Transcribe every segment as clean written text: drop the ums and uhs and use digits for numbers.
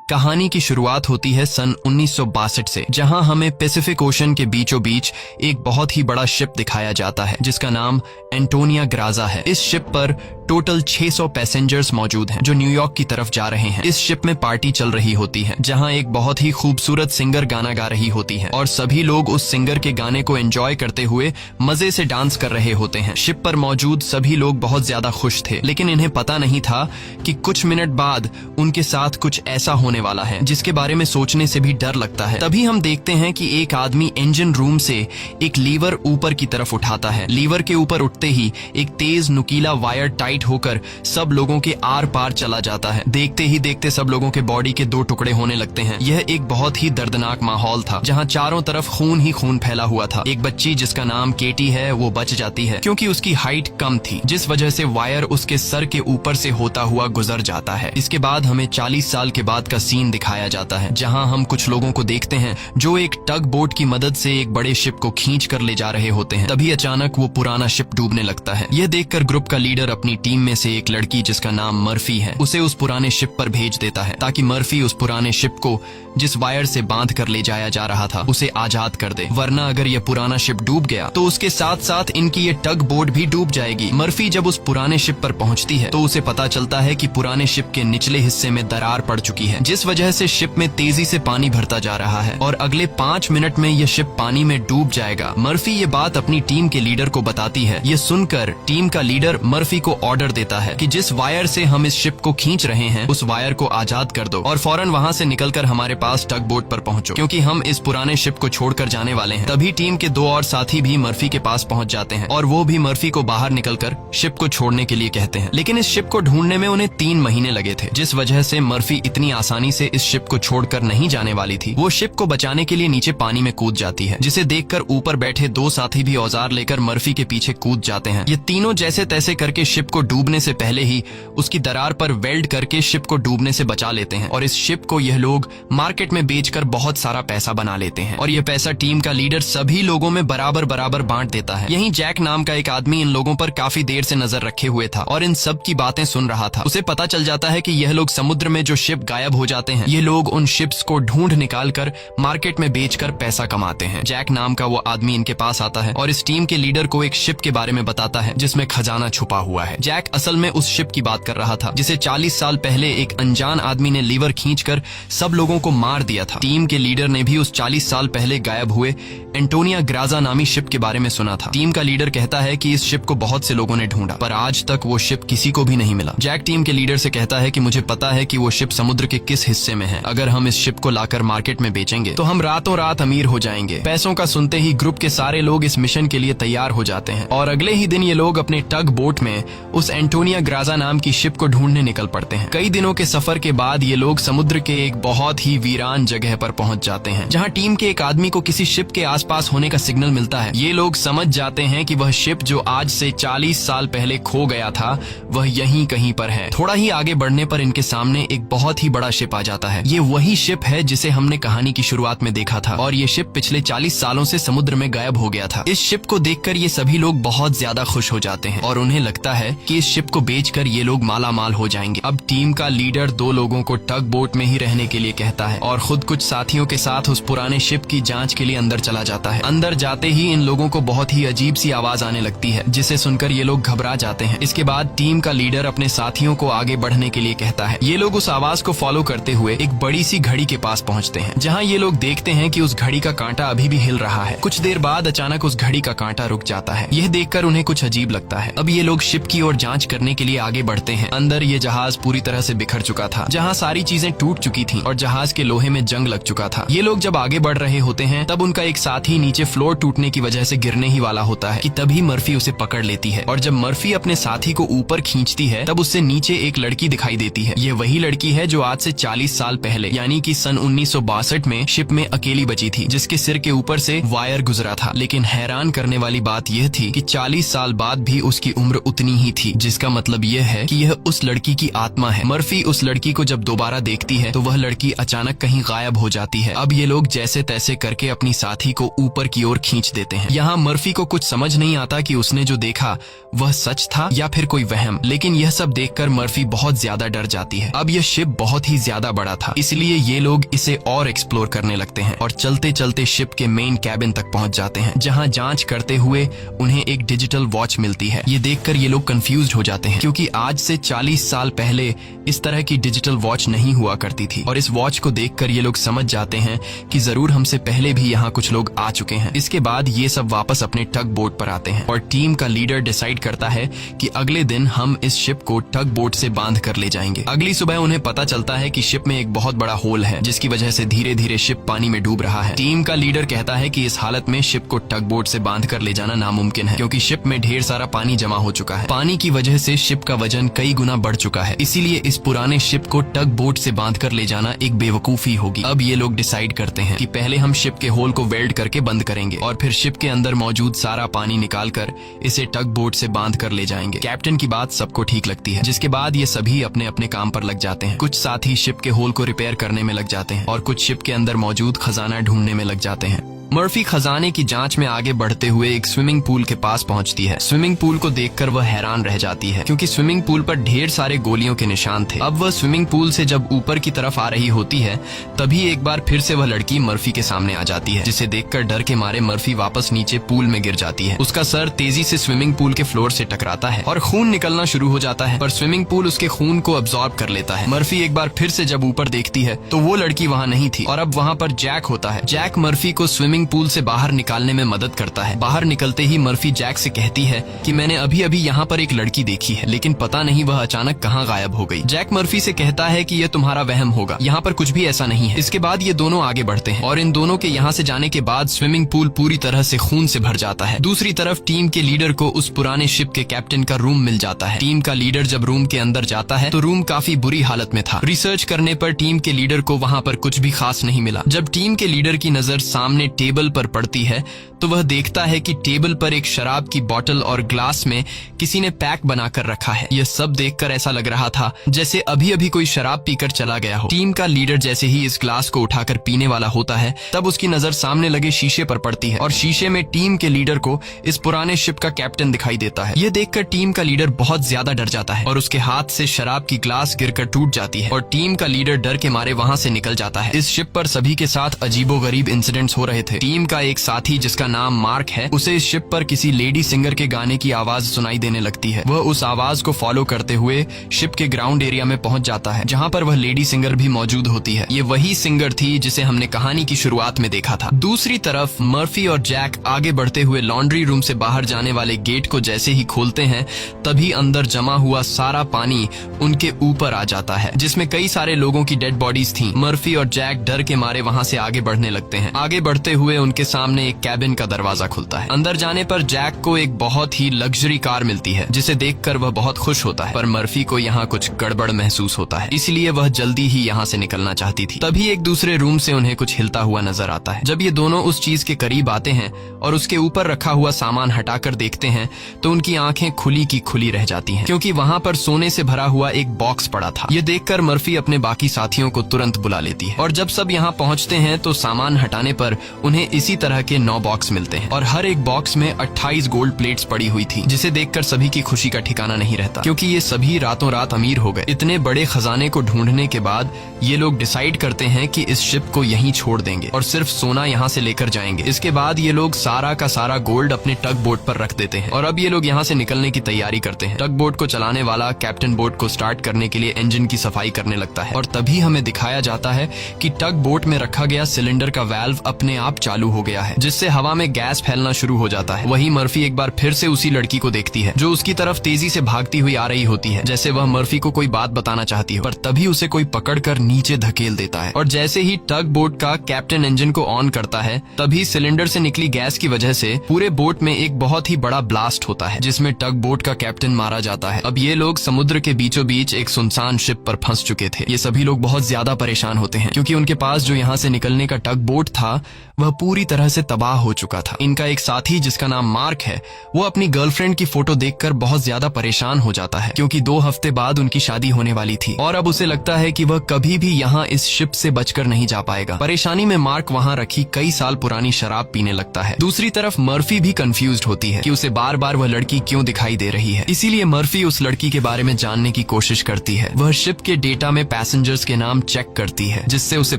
कहानी की शुरुआत होती है सन 1962 से, जहां हमें पैसिफिक ओशन के बीचों बीच एक बहुत ही बड़ा शिप दिखाया जाता है जिसका नाम एंटोनिया ग्राजा है। इस शिप पर टोटल 600 पैसेंजर्स मौजूद हैं जो न्यूयॉर्क की तरफ जा रहे हैं। इस शिप में पार्टी चल रही होती है जहां एक बहुत ही खूबसूरत सिंगर गाना गा रही होती है और सभी लोग उस सिंगर के गाने को एंजॉय करते हुए मजे से डांस कर रहे होते हैं। शिप पर मौजूद सभी लोग बहुत ज्यादा खुश थे, लेकिन इन्हें पता नहीं था कि कुछ मिनट बाद उनके साथ कुछ ऐसा होने वाला है जिसके बारे में सोचने से भी डर लगता है। तभी हम देखते हैं कि एक आदमी इंजन रूम से एक लीवर ऊपर की तरफ उठाता है। लीवर के ऊपर उठते ही एक तेज नुकीला वायर टाइट होकर सब लोगों के आर पार चला जाता है। देखते ही देखते सब लोगों के बॉडी के 2 टुकड़े होने लगते हैं। यह एक बहुत ही दर्दनाक माहौल था जहां चारों तरफ खून ही खून फैला हुआ था। एक बच्ची जिसका नाम केटी है वो बच जाती है क्योंकि उसकी हाइट कम थी, जिस वजह से वायर उसके सर के ऊपर से होता हुआ गुजर जाता है। इसके बाद हमें 40 साल के बाद का सीन दिखाया जाता है जहां हम कुछ लोगों को देखते हैं जो एक टग बोट की मदद से एक बड़े शिप को खींच कर ले जा रहे होते हैं। तभी अचानक वो पुराना शिप डूबने लगता है। यह देखकर ग्रुप का लीडर अपनी टीम में से एक लड़की जिसका नाम मर्फी है उसे उस पुराने शिप पर भेज देता है ताकि मर्फी उस पुराने शिप को जिस वायर से बांध कर ले जाया जा रहा था उसे आजाद कर दे, वरना अगर यह पुराना शिप डूब गया तो उसके साथ साथ इनकी ये टग बोट भी डूब जाएगी। मर्फी जब उस पुराने शिप पर पहुंचती है तो उसे पता चलता है कि पुराने शिप के निचले हिस्से में दरार पड़ चुकी है, जिस वजह से शिप में तेजी से पानी भरता जा रहा है और अगले 5 मिनट में यह शिप पानी में डूब जाएगा। मर्फी ये बात अपनी टीम के लीडर को बताती है। ये सुनकर टीम का लीडर मर्फी को ऑर्डर देता है कि जिस वायर से हम इस शिप को खींच रहे हैं उस वायर को आजाद कर दो और फौरन वहां से निकलकर हमारे पास टग बोट पर पहुंचो, क्योंकि हम इस पुराने शिप को छोड़कर जाने वाले हैं। तभी टीम के 2 और साथी भी मर्फी के पास पहुंच जाते हैं और वो भी मर्फी को बाहर निकलकर शिप को छोड़ने के लिए कहते हैं। लेकिन इस शिप को ढूंढने में उन्हें 3 महीने लगे थे, जिस वजह से मर्फी इतनी आसानी से इस शिप को छोड़कर नहीं जाने वाली थी। वो शिप को बचाने के लिए नीचे पानी में कूद जाती है, जिसे देखकर ऊपर बैठे 2 साथी भी औजार लेकर मर्फी के पीछे कूद जाते हैं। ये तीनों जैसे तैसे करके शिप को डूबने से पहले ही उसकी दरार पर वेल्ड करके शिप को डूबने से बचा लेते हैं और इस शिप को यह लोग मार्केट में बेचकर बहुत सारा पैसा बना लेते हैं और यह पैसा टीम का लीडर सभी लोगों में बराबर बराबर बांट देता है। यहीं जैक नाम का एक आदमी इन लोगों पर काफी देर से नजर रखे हुए था और इन सब की बातें सुन रहा था। उसे पता चल जाता है कि यह लोग समुद्र में जो शिप गायब हो जाते हैं ये लोग उन शिप्स को ढूंढ निकाल कर मार्केट में बेचकर पैसा कमाते हैं। जैक नाम का वो आदमी इनके पास आता है और इस टीम के लीडर को एक शिप के बारे में बताता है जिसमें खजाना छुपा हुआ है। जैक असल में उस शिप की बात कर रहा था जिसे 40 साल पहले एक अनजान आदमी ने लीवर खींचकर सब लोगों को मार दिया था। टीम के लीडर ने भी उस 40 साल पहले गायब हुए एंटोनिया ग्राजा नामी शिप के बारे में सुना था। टीम का लीडर कहता है कि इस शिप को बहुत से लोगों ने ढूंढा पर आज तक वो शिप किसी को भी नहीं मिला। जैक टीम के लीडर से कहता है कि मुझे पता है कि वो शिप समुद्र के किस हिस्से में है। अगर हम इस शिप को लाकर मार्केट में बेचेंगे तो हम रातों रात अमीर हो जाएंगे। पैसों का सुनते ही ग्रुप के सारे लोग इस मिशन के लिए तैयार हो जाते हैं और अगले ही दिन ये लोग अपने टग बोट में उस एंटोनिया ग्राजा नाम की शिप को ढूंढने निकल पड़ते हैं। कई दिनों के सफर के बाद ये लोग समुद्र के एक बहुत ही वीरान जगह पर पहुंच जाते हैं जहां टीम के एक आदमी को किसी शिप के आसपास होने का सिग्नल मिलता है। ये लोग समझ जाते हैं कि वह शिप जो आज से 40 साल पहले खो गया था वह यहीं कहीं पर है। थोड़ा ही आगे बढ़ने पर इनके सामने एक बहुत ही बड़ा शिप आ जाता है। ये वही शिप है जिसे हमने कहानी की शुरुआत में देखा था और ये शिप पिछले 40 सालों से समुद्र में गायब हो गया था। इस शिप को देखकर ये सभी लोग बहुत ज्यादा खुश हो जाते हैं और उन्हें लगता है कि इस शिप को बेचकर ये लोग माला माल हो जाएंगे। अब टीम का लीडर 2 लोगों को टग बोट में ही रहने के लिए कहता है और खुद कुछ साथियों के साथ उस पुराने शिप की जांच के लिए अंदर चला जाता है। अंदर जाते ही इन लोगों को बहुत ही अजीब सी आवाज आने लगती है जिसे सुनकर ये लोग घबरा जाते हैं। इसके बाद टीम का लीडर अपने साथियों को आगे बढ़ने के लिए कहता है। ये लोग उस आवाज को फॉलो करते हुए एक बड़ी सी घड़ी के पास पहुंचते हैं जहां ये लोग देखते हैं कि उस घड़ी का कांटा अभी भी हिल रहा है। कुछ देर बाद अचानक उस घड़ी का कांटा रुक जाता है। यह देखकर उन्हें कुछ अजीब लगता है। अब ये लोग शिप की ओर जांच करने के लिए आगे बढ़ते हैं। अंदर ये जहाज पूरी तरह से बिखर चुका था, जहां सारी चीजें टूट चुकी थी और जहाज के लोहे में जंग लग चुका था। ये लोग जब आगे बढ़ रहे होते हैं तब उनका एक साथी नीचे फ्लोर टूटने की वजह से गिरने ही वाला होता है कि तभी मर्फी उसे पकड़ लेती है और जब मर्फी अपने साथी को ऊपर खींचती है तब उससे नीचे एक लड़की दिखाई देती है। ये वही लड़की है जो आज से 40 साल पहले यानी कि सन 1962 में शिप में अकेली बची थी, जिसके सिर के ऊपर से वायर गुजरा था। लेकिन हैरान करने वाली बात यह थी कि 40 साल बाद भी उसकी उम्र उतनी ही थी। थी, जिसका मतलब यह है कि यह उस लड़की की आत्मा है। मर्फी उस लड़की को जब दोबारा देखती है तो वह लड़की अचानक कहीं गायब हो जाती है। अब ये लोग जैसे तैसे करके अपनी साथी को ऊपर की ओर खींच देते हैं। यहाँ मर्फी को कुछ समझ नहीं आता कि उसने जो देखा वह सच था या फिर कोई वहम, लेकिन यह सब देखकर मर्फी बहुत ज्यादा डर जाती है। अब यह शिप बहुत ही ज्यादा बड़ा था, इसलिए ये लोग इसे और एक्सप्लोर करने लगते हैं और चलते चलते शिप के मेन कैबिन तक पहुंच जाते हैं, जहां जांच करते हुए उन्हें एक डिजिटल वॉच मिलती है। ये देखकर ये लोग कंफ्यूज्ड हो जाते हैं, क्योंकि आज से 40 साल पहले इस तरह की डिजिटल वॉच नहीं हुआ करती थी। और इस वॉच को देखकर ये लोग समझ जाते हैं कि जरूर हमसे पहले भी यहाँ कुछ लोग आ चुके हैं। इसके बाद ये सब वापस अपने टग बोट पर आते हैं और टीम का लीडर डिसाइड करता है कि अगले दिन हम इस शिप को टग बोट से बांध कर ले जाएंगे। अगली सुबह उन्हें पता चलता है कि शिप में एक बहुत बड़ा होल है, जिसकी वजह से धीरे धीरे शिप पानी में डूब रहा है। टीम का लीडर कहता है कि इस हालत में शिप को टग बोट से बांध कर ले जाना नामुमकिन है, क्योंकि शिप में ढेर सारा पानी जमा हो चुका है। पानी की वजह से शिप का वजन कई गुना बढ़ चुका है, इसीलिए इस पुराने शिप को टग बोट से बांध कर ले जाना एक बेवकूफी होगी। अब ये लोग डिसाइड करते हैं कि पहले हम शिप के होल को वेल्ड करके बंद करेंगे और फिर शिप के अंदर मौजूद सारा पानी निकाल कर इसे टग बोट से बांध कर ले जाएंगे। कैप्टन की बात सबको ठीक लगती है, जिसके बाद ये सभी अपने अपने काम पर लग जाते हैं। कुछ साथी शिप के होल को रिपेयर करने में लग जाते हैं और कुछ शिप के अंदर मौजूद खजाना ढूंढने में लग जाते हैं। मर्फी खजाने की जांच में आगे बढ़ते हुए एक स्विमिंग पूल के पास पहुंचती है। स्विमिंग पूल को देखकर वह हैरान रह जाती है, क्योंकि स्विमिंग पूल पर ढेर सारे गोलियों के निशान थे। अब वह स्विमिंग पूल से जब ऊपर की तरफ आ रही होती है, तभी एक बार फिर से वह लड़की मर्फी के सामने आ जाती है, जिसे देखकर डर के मारे मर्फी वापस नीचे पूल में गिर जाती है। उसका सर तेजी से स्विमिंग पूल के फ्लोर से टकराता है और खून निकलना शुरू हो जाता है, पर स्विमिंग पूल उसके खून को अब्सॉर्ब कर लेता है। मर्फी एक बार फिर से जब ऊपर देखती है तो वो लड़की वहाँ नहीं थी और अब वहाँ पर जैक होता है। जैक मर्फी को स्विमिंग पूल से बाहर निकालने में मदद करता है। बाहर निकलते ही मर्फी जैक से कहती है कि मैंने अभी अभी यहाँ पर एक लड़की देखी है, लेकिन पता नहीं वह अचानक कहाँ गायब हो गई। जैक मर्फी से कहता है कि यह तुम्हारा वहम होगा, यहाँ पर कुछ भी ऐसा नहीं है। इसके बाद ये दोनों आगे बढ़ते हैं और इन दोनों के यहाँ से जाने के बाद स्विमिंग पूल पूरी तरह से खून से भर जाता है। दूसरी तरफ टीम के लीडर को उस पुराने शिप के कैप्टन का रूम मिल जाता है। टीम का लीडर जब रूम के अंदर जाता है तो रूम काफी बुरी हालत में था। रिसर्च करने पर टीम के लीडर को वहाँ पर कुछ भी खास नहीं मिला। जब टीम के लीडर की नजर सामने टेबल पर पड़ती है तो वह देखता है कि टेबल पर एक शराब की बोतल और ग्लास में किसी ने पैक बनाकर रखा है। यह सब देखकर ऐसा लग रहा था जैसे अभी अभी कोई शराब पीकर चला गया हो। टीम का लीडर जैसे ही इस ग्लास को उठाकर पीने वाला होता है, तब उसकी नजर सामने लगे शीशे पर पड़ती है और शीशे में टीम के लीडर को इस पुराने शिप का कैप्टन दिखाई देता है। यह देखकर टीम का लीडर बहुत ज्यादा डर जाता है और उसके हाथ से शराब की ग्लास गिरकर टूट जाती है और टीम का लीडर डर के मारे वहाँ से निकल जाता है। इस शिप पर सभी के साथ अजीबोगरीब इंसिडेंट्स हो रहे थे। टीम का एक साथी जिसका नाम मार्क है, उसे इस शिप पर किसी लेडी सिंगर के गाने की आवाज सुनाई देने लगती है। वह उस आवाज को फॉलो करते हुए शिप के ग्राउंड एरिया में पहुंच जाता है, जहां पर वह लेडी सिंगर भी मौजूद होती है। ये वही सिंगर थी जिसे हमने कहानी की शुरुआत में देखा था। दूसरी तरफ मर्फी और जैक आगे बढ़ते हुए लॉन्ड्री रूम से बाहर जाने वाले गेट को जैसे ही खोलते हैं, तभी अंदर जमा हुआ सारा पानी उनके ऊपर आ जाता है, जिसमें कई सारे लोगों की डेड बॉडीज थी। मर्फी और जैक डर के मारे वहां से आगे बढ़ने लगते हैं। आगे बढ़ते हुए उनके सामने एक कैबिन का दरवाजा खुलता है। अंदर जाने पर जैक को एक बहुत ही लग्जरी कार मिलती है, जिसे देखकर वह बहुत खुश होता है, पर मर्फी को यहाँ कुछ गड़बड़ महसूस होता है, इसलिए वह जल्दी ही यहाँ से निकलना चाहती थी। तभी एक दूसरे रूम से उन्हें कुछ हिलता हुआ नजर आता है। जब ये दोनों उस चीज के करीब आते हैं और उसके ऊपर रखा हुआ सामान हटाकर देखते हैं तो उनकी आंखें खुली की खुली रह जाती हैं, क्योंकि वहाँ पर सोने से भरा हुआ एक बॉक्स पड़ा था। ये देखकर मर्फी अपने बाकी साथियों को तुरंत बुला लेती है और जब सब यहाँ पहुँचते हैं तो सामान हटाने पर उन्हें इसी तरह के 9 बॉक्स मिलते हैं और हर एक बॉक्स में 28 गोल्ड प्लेट्स पड़ी हुई थी, जिसे देखकर सभी की खुशी का ठिकाना नहीं रहता, क्योंकि ये सभी रातों रात अमीर हो गए। इतने बड़े खजाने को ढूंढने के बाद ये लोग डिसाइड करते हैं कि इस शिप को यहीं छोड़ देंगे और सिर्फ सोना यहाँ से लेकर जाएंगे। इसके बाद ये लोग सारा का सारा गोल्ड अपने टग बोट पर रख देते हैं और अब ये लोग यहाँ से निकलने की तैयारी करते हैं। टग बोट को चलाने वाला कैप्टन बोट को स्टार्ट करने के लिए इंजन की सफाई करने लगता है और तभी हमें दिखाया जाता है कि टग बोट में रखा गया सिलेंडर का वाल्व अपने आप चालू हो गया है, जिससे हवा में गैस फैलना शुरू हो जाता है। वही मर्फी एक बार फिर से उसी लड़की को देखती है जो उसकी तरफ तेजी से भागती हुई आ रही होती है, जैसे वह मर्फी को कोई बात बताना चाहती है, पर तभी उसे कोई पकड़कर नीचे धकेल देता है और जैसे ही टग बोट का कैप्टन इंजन को ऑन करता है, तभी सिलेंडर से निकली गैस की वजह से पूरे बोट में एक बहुत ही बड़ा ब्लास्ट होता है, जिसमें टग बोट का कैप्टन मारा जाता है। अब ये लोग समुद्र के बीचों बीच एक सुनसान शिप पर फंस चुके थे। ये सभी लोग बहुत ज्यादा परेशान होते हैं, क्योंकि उनके पास जो यहाँ से निकलने का टग बोट था वह पूरी तरह से तबाह हो चुका था। इनका एक साथी जिसका नाम मार्क है, वो अपनी गर्लफ्रेंड की फोटो देखकर बहुत ज्यादा परेशान हो जाता है, क्योंकि 2 हफ्ते बाद उनकी शादी होने वाली थी और अब उसे लगता है कि वह कभी भी यहाँ इस शिप से बचकर नहीं जा पाएगा। परेशानी में मार्क वहाँ रखी कई साल पुरानी शराब पीने लगता है। दूसरी तरफ मर्फी भी कंफ्यूज्ड होती है कि उसे बार बार वह लड़की क्यों दिखाई दे रही है। इसीलिए मर्फी उस लड़की के बारे में जानने की कोशिश करती है। वह शिप के डेटा में पैसेंजर्स के नाम चेक करती है, जिससे उसे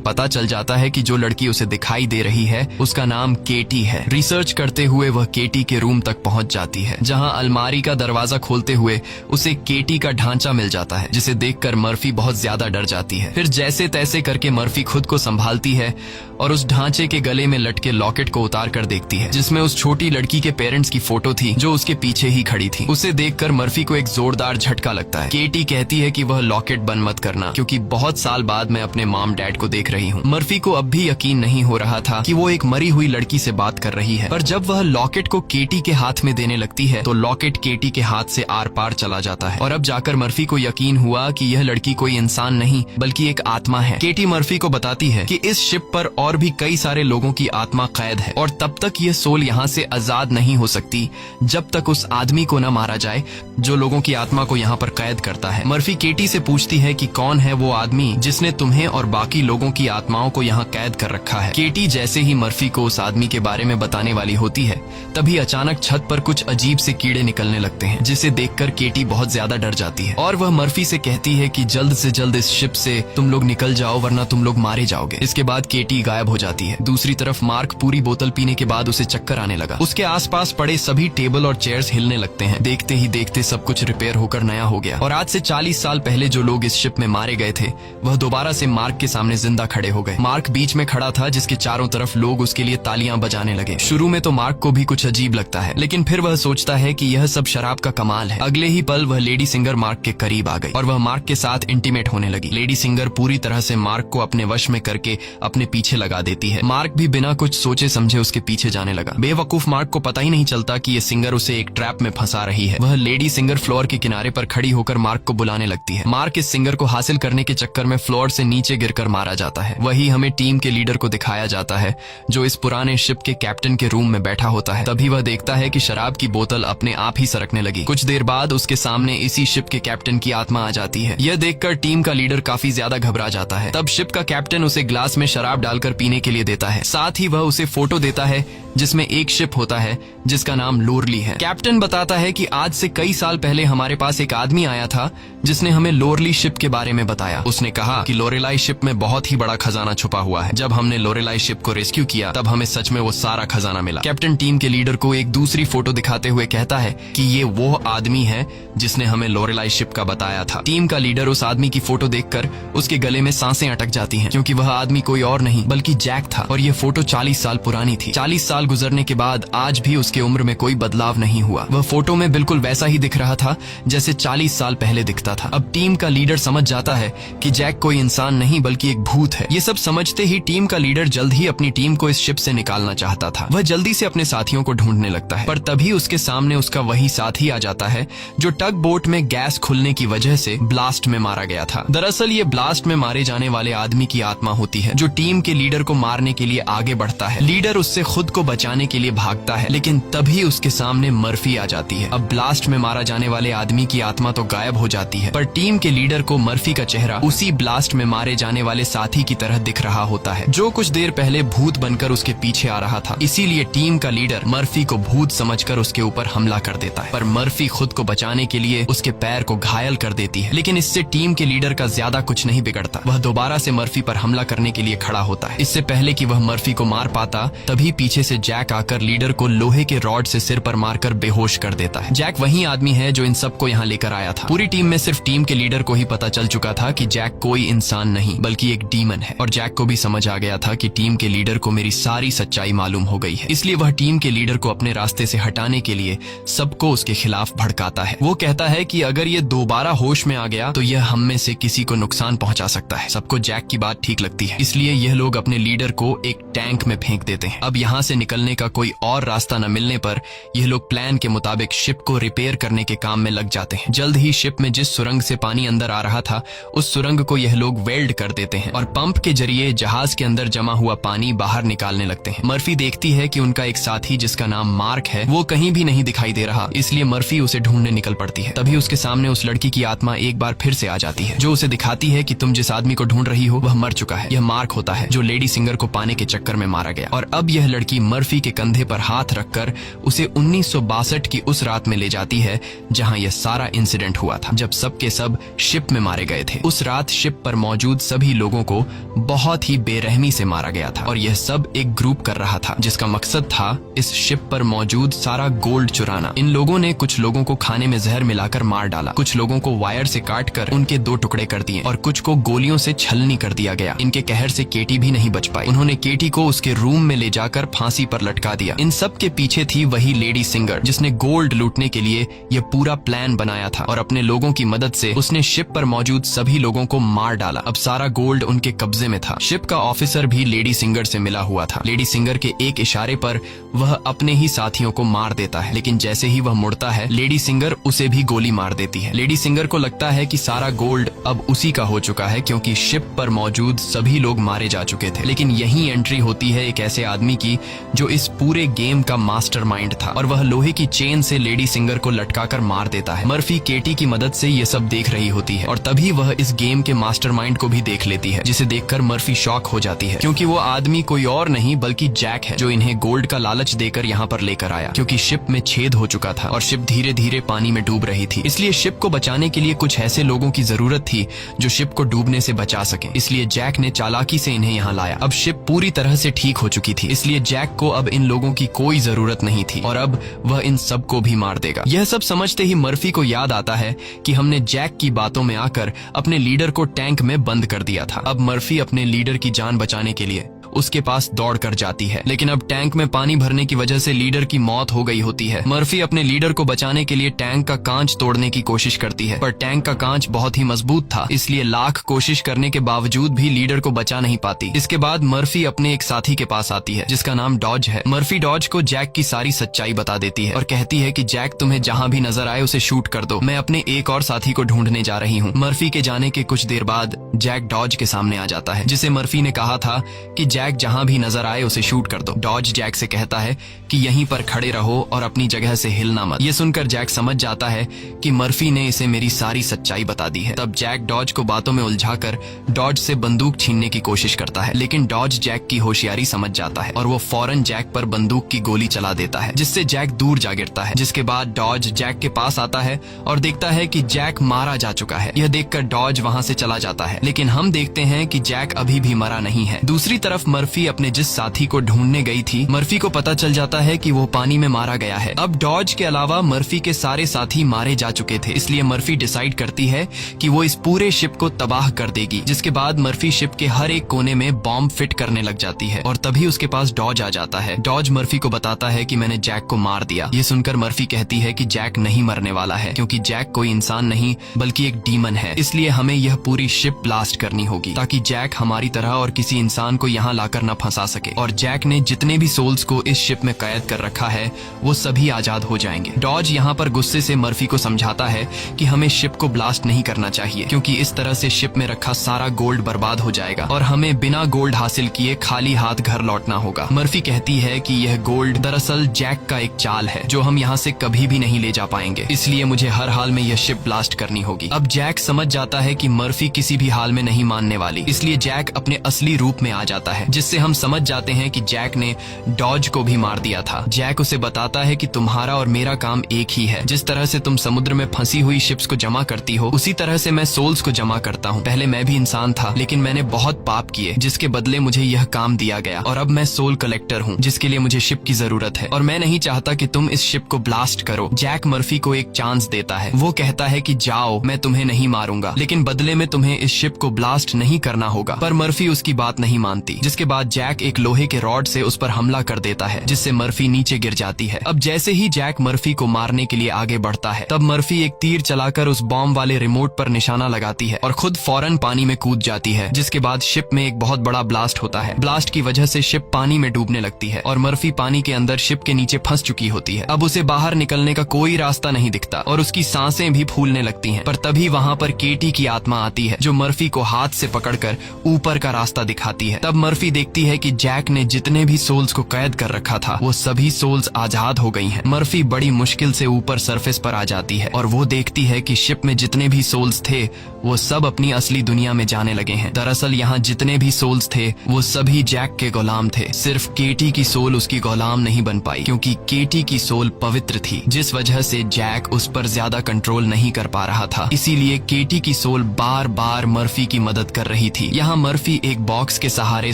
पता चल जाता है कि जो लड़की उसे दिखाई दे रही है उसका नाम केटी है। रिसर्च करते हुए वह केटी के रूम तक पहुंच जाती है, जहां अलमारी का दरवाजा खोलते हुए उसे केटी का ढांचा मिल जाता है, जिसे देखकर मर्फी बहुत ज्यादा डर जाती है। फिर जैसे तैसे करके मर्फी खुद को संभालती है और उस ढांचे के गले में लटके लॉकेट को उतार कर देखती है, जिसमें उस छोटी लड़की के पेरेंट्स की फोटो थी जो उसके पीछे ही खड़ी थी। उसे देखकर मर्फी को एक जोरदार झटका लगता है। केटी कहती है कि वह लॉकेट बंद मत करना, क्योंकि बहुत साल बाद मैं अपने मॉम डैड को देख रही हूँ। मर्फी को अब भी यकीन नहीं हो रहा था कि वो एक मरी हुई लड़की से बात कर रही है, पर जब वह लॉकेट को केटी के हाथ में देने लगती है तो लॉकेट केटी के हाथ से आर पार चला जाता है और अब जाकर मर्फी को यकीन हुआ कि यह लड़की कोई इंसान नहीं बल्कि एक आत्मा है। केटी मर्फी को बताती है कि इस शिप पर और भी कई सारे लोगों की आत्मा कैद है और तब तक यह सोल यहाँ से आजाद नहीं हो सकती जब तक उस आदमी को न मारा जाए जो लोगों की आत्मा को यहाँ पर कैद करता है। मर्फी केटी से पूछती है कि कौन है वो आदमी जिसने तुम्हें और बाकी लोगों की आत्माओं को यहाँ कैद कर रखा है। केटी जैसे ही मर्फी को उस आदमी के बारे में बताने वाली होती है, तभी अचानक छत पर कुछ अजीब से कीड़े निकलने लगते हैं, जिसे देखकर केटी बहुत ज्यादा डर जाती है और वह मर्फी से कहती है कि जल्द से जल्द इस शिप से तुम लोग निकल जाओ वरना तुम लोग मारे जाओगे। इसके बाद केटी गायब हो जाती है। दूसरी तरफ मार्क पूरी बोतल पीने के बाद उसे चक्कर आने लगा। उसके आसपास पड़े सभी टेबल और चेयर्स हिलने लगते हैं। देखते ही देखते सब कुछ रिपेयर होकर नया हो गया और आज से 40 साल पहले जो लोग इस शिप में मारे गए थे वह दोबारा से मार्क के सामने जिंदा खड़े हो गए। मार्क बीच में खड़ा था, जिसके चारों तरफ लोग उसके लिए तालियां बजाने लगे। शुरू में तो मार्क को भी कुछ अजीब लगता है, लेकिन फिर वह सोचता है कि यह सब शराब का कमाल है। अगले ही पल वह लेडी सिंगर मार्क के करीब आ गई और वह मार्क के साथ इंटीमेट होने लगी। लेडी सिंगर पूरी तरह से मार्क को अपने वश में करके अपने पीछे लगा देती है। मार्क भी बिना कुछ सोचे समझे उसके पीछे जाने लगा। बेवकूफ मार्क को पता ही नहीं चलता कि ये सिंगर उसे एक ट्रैप में फंसा रही है। वह लेडी सिंगर फ्लोर के किनारे पर खड़ी होकर मार्क को बुलाने लगती है। मार्क इस सिंगर को हासिल करने के चक्कर में फ्लोर से नीचे गिरकर मारा जाता है। वही हमें टीम के लीडर को दिखाया जाता है, जो इस पुराने शिप के कैप्टन के रूम में बैठा होता है। तभी वह देखता है कि शराब की बोतल अपने आप ही सरकने लगी। कुछ देर बाद उसके सामने इसी शिप के कैप्टन की आत्मा आ जाती है। यह देखकर टीम का लीडर काफी ज्यादा घबरा जाता है। तब शिप का कैप्टन उसे ग्लास में शराब डालकर पीने के लिए देता है। साथ ही वह उसे फोटो देता है जिसमें एक शिप होता है जिसका नाम लोरली है। कैप्टन बताता है कि आज से कई साल पहले हमारे पास एक आदमी आया था जिसने हमें लोरली शिप के बारे में बताया। उसने कहा कि लोरेलाई शिप में बहुत ही बड़ा खजाना छुपा हुआ है। जब हमने लोरेलाई शिप को रेस्क्यू किया तब हमें सच में वो सारा खजाना मिला। कैप्टन टीम के लीडर को एक दूसरी फोटो दिखाते हुए कहता है कि ये वो आदमी है जिसने हमें लोरेलाई शिप का बताया था। टीम का लीडर उस आदमी की फोटो देखकर उसके गले में सांसें अटक जाती हैं, क्योंकि वह आदमी कोई और नहीं बल्कि जैक था और ये फोटो 40 साल पुरानी थी। 40 साल गुजरने के बाद आज भी उसके उम्र में कोई बदलाव नहीं हुआ। वह फोटो में बिल्कुल वैसा ही दिख रहा था जैसे 40 साल पहले दिखता था। अब टीम का लीडर समझ जाता है कि जैक कोई इंसान नहीं बल्कि एक भूत है। ये सब समझते ही टीम का लीडर जल्द ही अपनी टीम को इस शिप से निकालना चाहता था। वह जल्दी से अपने साथियों को ढूंढने लगता है, पर तभी उसके सामने उसका वही साथी आ जाता है जो टग बोट में गैस खुलने की वजह से ब्लास्ट में मारा गया था। दरअसल ये ब्लास्ट में मारे जाने वाले आदमी की आत्मा होती है, जो टीम के लीडर को मारने के लिए आगे बढ़ता है। लीडर उससे खुद को बचाने के लिए भागता है, लेकिन तभी उसके सामने मर्फी आ जाती है। अब ब्लास्ट में मारा जाने वाले आदमी की आत्मा तो गायब हो जाती है, पर टीम के लीडर को मर्फी का चेहरा उसी ब्लास्ट में मारे जाने वाले साथी की तरह दिख रहा होता है, जो कुछ देर पहले भूत बनकर उसके पीछे आ रहा था। इसीलिए टीम का लीडर मर्फी को भूत समझकर उसके ऊपर हमला कर देता है, पर मर्फी खुद को बचाने के लिए उसके पैर को घायल कर देती है। लेकिन इससे टीम के लीडर का ज्यादा कुछ नहीं बिगड़ता। वह दोबारा से मर्फी पर हमला करने के लिए खड़ा होता है। इससे पहले कि वह मर्फी को मार पाता, तभी पीछे से जैक आकर लीडर को लोहे के रॉड से सिर पर मारकर बेहोश कर देता है। जैक वही आदमी है जो इन सबको यहाँ लेकर आया था। पूरी टीम में सिर्फ टीम के लीडर को ही पता चल चुका था कि जैक कोई इंसान नहीं बल्कि एक डीमन है, और जैक को भी समझ आ गया था कि टीम के लीडर को मेरी सारी सच्चाई मालूम हो गई है। इसलिए वह टीम के लीडर को अपने रास्ते से हटाने के लिए सबको उसके खिलाफ भड़काता है। वो कहता है कि अगर ये दोबारा होश में आ गया तो यह हम में से किसी को नुकसान पहुंचा सकता है। सबको जैक की बात ठीक लगती है, इसलिए यह लोग अपने लीडर को एक टैंक में फेंक देते हैं। अब यहाँ से निकलने का कोई और रास्ता न मिलने पर यह लोग प्लान के मुताबिक शिप को रिपेयर करने के काम में लग जाते हैं। जल्द ही शिप में जिस सुरंग से पानी अंदर आ रहा था उस सुरंग को यह लोग वेल्ड कर देते हैं और पंप के जरिए जहाज के अंदर जमा हुआ पानी बाहर निकालने लगते हैं। मर्फी देखती है कि उनका एक साथी जिसका नाम मार्क है वो कहीं भी नहीं दिखाई दे रहा, इसलिए मर्फी उसे ढूंढने निकल पड़ती है। तभी उसके सामने उस लड़की की आत्मा एक बार फिर से आ जाती है जो उसे दिखाती है कि तुम जिस आदमी को ढूंढ रही हो वह मर चुका है। यह मार्क होता है जो लेडी सिंगर को पाने के चक्कर में मारा गया। और अब यह लड़की मर्फी के कंधे पर हाथ रखकर उसे 1962 की उस रात में ले जाती है जहां यह सारा इंसिडेंट हुआ था, जब सबके सब शिप में मारे गए थे। उस रात शिप पर मौजूद सभी लोगों को बहुत ही बेरहमी से मारा गया था और यह सब एक ग्रुप कर रहा था जिसका मकसद था इस शिप पर मौजूद सारा गोल्ड चुराना। इन लोगों ने कुछ लोगों को खाने में जहर मिलाकर मार डाला, कुछ लोगों को वायर से काटकर उनके 2 टुकड़े कर दिए और कुछ को गोलियों से छलनी कर दिया गया। इनके कहर से केटी भी नहीं बच पाई। उन्होंने केटी को उसके रूम में ले जाकर फांसी पर लटका दिया। इन सब के पीछे थी वही लेडी सिंगर जिसने गोल्ड लूटने के लिए यह पूरा प्लान बनाया था और अपने लोगों की मदद से उसने शिप पर मौजूद सभी लोगों को मार डाला। अब सारा गोल्ड उनके कब्जे में था। शिप का ऑफिसर भी लेडी सिंगर से मिला हुआ था। लेडी सिंगर के एक इशारे पर वह अपने ही साथियों को मार देता है, लेकिन जैसे ही वह मुड़ता है लेडी सिंगर उसे भी गोली मार देती है। लेडी सिंगर को लगता है कि सारा गोल्ड अब उसी का हो चुका है क्योंकि शिप पर मौजूद सभी लोग मारे जा चुके थे। लेकिन यही एंट्री होती है एक ऐसे आदमी की जो इस पूरे गेम का मास्टरमाइंड था और वह लोहे की चेन से लेडी सिंगर को लटकाकर मार देता है। मर्फी केटी की मदद से ये सब देख रही होती है और तभी वह इस गेम के मास्टरमाइंड को भी देख लेती है, जिसे देखकर मर्फी शॉक हो जाती है क्योंकि वो आदमी कोई और नहीं बल्कि जैक है जो इन्हें गोल्ड का लालच देकर यहाँ पर लेकर आया। क्योंकि शिप में छेद हो चुका था और शिप धीरे धीरे पानी में डूब रही थी, इसलिए शिप को बचाने के लिए कुछ ऐसे लोगों की जरूरत थी जो शिप को डूबने से बचा सके। इसलिए जैक ने चालाकी से इन्हें यहाँ लाया। अब शिप पूरी तरह से ठीक हो चुकी थी, इसलिए जैक को अब इन लोगों की कोई जरूरत नहीं थी और अब वह इन सबको भी मार देगा। यह सब समझते ही मर्फी को याद आता है कि हमने जैक की बातों में आकर अपने लीडर को टैंक में बंद कर दिया था। अब मर्फी अपने लीडर की जान बचाने के लिए उसके पास दौड़ कर जाती है, लेकिन अब टैंक में पानी भरने की वजह से लीडर की मौत हो गई होती है। मर्फी अपने लीडर को बचाने के लिए टैंक का कांच तोड़ने की कोशिश करती है, पर टैंक का कांच बहुत ही मजबूत था, इसलिए लाख कोशिश करने के बावजूद भी लीडर को बचा नहीं पाती। इसके बाद मर्फी अपने एक साथी के पास आती है जिसका नाम डॉज है। मर्फी डॉज को जैक की सारी सच्चाई बता देती है और कहती है कि जैक तुम्हें जहाँ भी नजर आए उसे शूट कर दो, मैं अपने एक और साथी को ढूंढने जा रही हूँ। मर्फी के जाने के कुछ देर बाद जैक डॉज के सामने आ जाता है, जिसे मर्फी ने कहा था कि जैक जहाँ भी नजर आए उसे शूट कर दो। डॉज जैक से कहता है कि यहीं पर खड़े रहो और अपनी जगह से हिलना मत। ये सुनकर जैक समझ जाता है कि मर्फी ने इसे मेरी सारी सच्चाई बता दी है। तब जैक डॉज को बातों में उलझाकर डॉज से बंदूक छीनने की कोशिश करता है, लेकिन डॉज जैक की होशियारी समझ जाता है और वो फौरन जैक पर बंदूक की गोली चला देता है, जिससे जैक दूर जा गिरता है। जिसके बाद डॉज जैक के पास आता है और देखता है कि जैक मारा जा चुका है। यह देखकर डॉज वहाँ से चला जाता है, लेकिन हम देखते हैं कि जैक अभी भी मरा नहीं है। दूसरी तरफ मर्फी अपने जिस साथी को ढूंढने गई थी, मर्फी को पता चल जाता है कि वो पानी में मारा गया है। अब डॉज के अलावा मर्फी के सारे साथी मारे जा चुके थे, इसलिए मर्फी डिसाइड करती है कि वो इस पूरे शिप को तबाह कर देगी। जिसके बाद मर्फी शिप के हर एक कोने में बॉम्ब फिट करने लग जाती है और तभी उसके पास डॉज आ जाता है। डॉज मर्फी को बताता है कि मैंने जैक को मार दिया। ये सुनकर मर्फी कहती है कि जैक नहीं मरने वाला है, क्योंकि जैक कोई इंसान नहीं बल्कि एक डीमन है, इसलिए हमें यह पूरी शिप ब्लास्ट करनी होगी ताकि जैक हमारी तरह और किसी इंसान को यहाँ लाकर न फंसा सके। और जैक ने जितने भी सोल्स को इस शिप में कैद कर रखा है वो सभी आजाद हो जाएंगे। डॉज यहाँ पर गुस्से से मर्फी को समझाता है कि हमें शिप को ब्लास्ट नहीं करना चाहिए, क्योंकि इस तरह से शिप में रखा सारा गोल्ड बर्बाद हो जाएगा और हमें बिना गोल्ड हासिल किए खाली हाथ घर लौटना होगा। मर्फी कहती है कि यह गोल्ड दरअसल जैक का एक चाल है जो हम यहाँ से कभी भी नहीं ले जा पाएंगे, इसलिए मुझे हर हाल में यह शिप ब्लास्ट करनी होगी। अब जैक समझ जाता है कि मर्फी किसी भी हाल में नहीं मानने वाली, इसलिए जैक अपने असली रूप में आ जाता है, जिससे हम समझ जाते हैं कि जैक ने डॉज को भी मार दिया था। जैक उसे बताता है कि तुम्हारा और मेरा काम एक ही है, जिस तरह से तुम समुद्र में फंसी हुई शिप्स को जमा करती हो उसी तरह से मैं सोल्स को जमा करता हूँ। पहले मैं भी इंसान था, लेकिन मैंने बहुत पाप किए जिसके बदले मुझे यह काम दिया गया और अब मैं सोल कलेक्टर हूँ, जिसके लिए मुझे शिप की जरूरत है और मैं नहीं चाहता कि तुम इस शिप को ब्लास्ट करो। जैक मर्फी को एक चांस देता है। वो कहता है कि जाओ, मैं तुम्हें नहीं मारूंगा, लेकिन बदले में तुम्हें इस शिप को ब्लास्ट नहीं करना होगा। पर मर्फी उसकी बात नहीं मानती, जिसके जिसके बाद जैक एक लोहे के रॉड से उस पर हमला कर देता है, जिससे मर्फी नीचे गिर जाती है। अब जैसे ही जैक मर्फी को मारने के लिए आगे बढ़ता है, तब मर्फी एक तीर चलाकर उस बॉम्ब वाले रिमोट पर निशाना लगाती है और खुद फौरन पानी में कूद जाती है, जिसके बाद शिप में एक बहुत बड़ा ब्लास्ट होता है। ब्लास्ट की वजह से शिप पानी में डूबने लगती है और मर्फी पानी के अंदर शिप के नीचे फंस चुकी होती है। अब उसे बाहर निकलने का कोई रास्ता नहीं दिखता और उसकी सांसें भी फूलने लगती हैं। पर तभी वहाँ पर केटी की आत्मा आती है, जो मर्फी को हाथ से पकड़कर ऊपर का रास्ता दिखाती है। तब मर्फी देखती है कि जैक ने जितने भी सोल्स को कैद कर रखा था, वो सभी सोल्स आजाद हो गई हैं। मर्फी बड़ी मुश्किल से ऊपर सरफेस पर आ जाती है और वो देखती है कि शिप में जितने भी सोल्स थे वो सब अपनी असली दुनिया में जाने लगे हैं। दरअसल यहाँ जितने भी सोल्स थे वो सभी जैक के गुलाम थे। सिर्फ केटी की सोल उसकी गुलाम नहीं बन पाई, क्योंकि केटी की सोल पवित्र थी, जिस वजह से जैक उस पर ज्यादा कंट्रोल नहीं कर पा रहा था। इसीलिए केटी की सोल बार बार मर्फी की मदद कर रही थी। यहाँ मर्फी एक बॉक्स के सहारे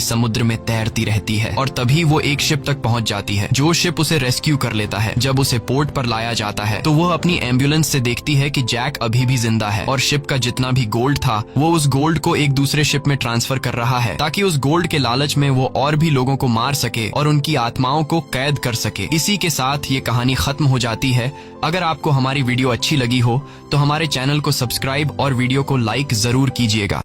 समुद्र में तैरती रहती है और तभी वो एक शिप तक पहुंच जाती है, जो शिप उसे रेस्क्यू कर लेता है। जब उसे पोर्ट पर लाया जाता है तो वो अपनी एम्बुलेंस से देखती है कि जैक अभी भी जिंदा है और शिप का जितना भी गोल्ड था वो उस गोल्ड को एक दूसरे शिप में ट्रांसफर कर रहा है, ताकि उस गोल्ड के लालच में वो और भी लोगों को मार सके और उनकी आत्माओं को कैद कर सके। इसी के साथ ये कहानी खत्म हो जाती है। अगर आपको हमारी वीडियो अच्छी लगी हो तो हमारे चैनल को सब्सक्राइब और वीडियो को लाइक जरूर कीजिएगा।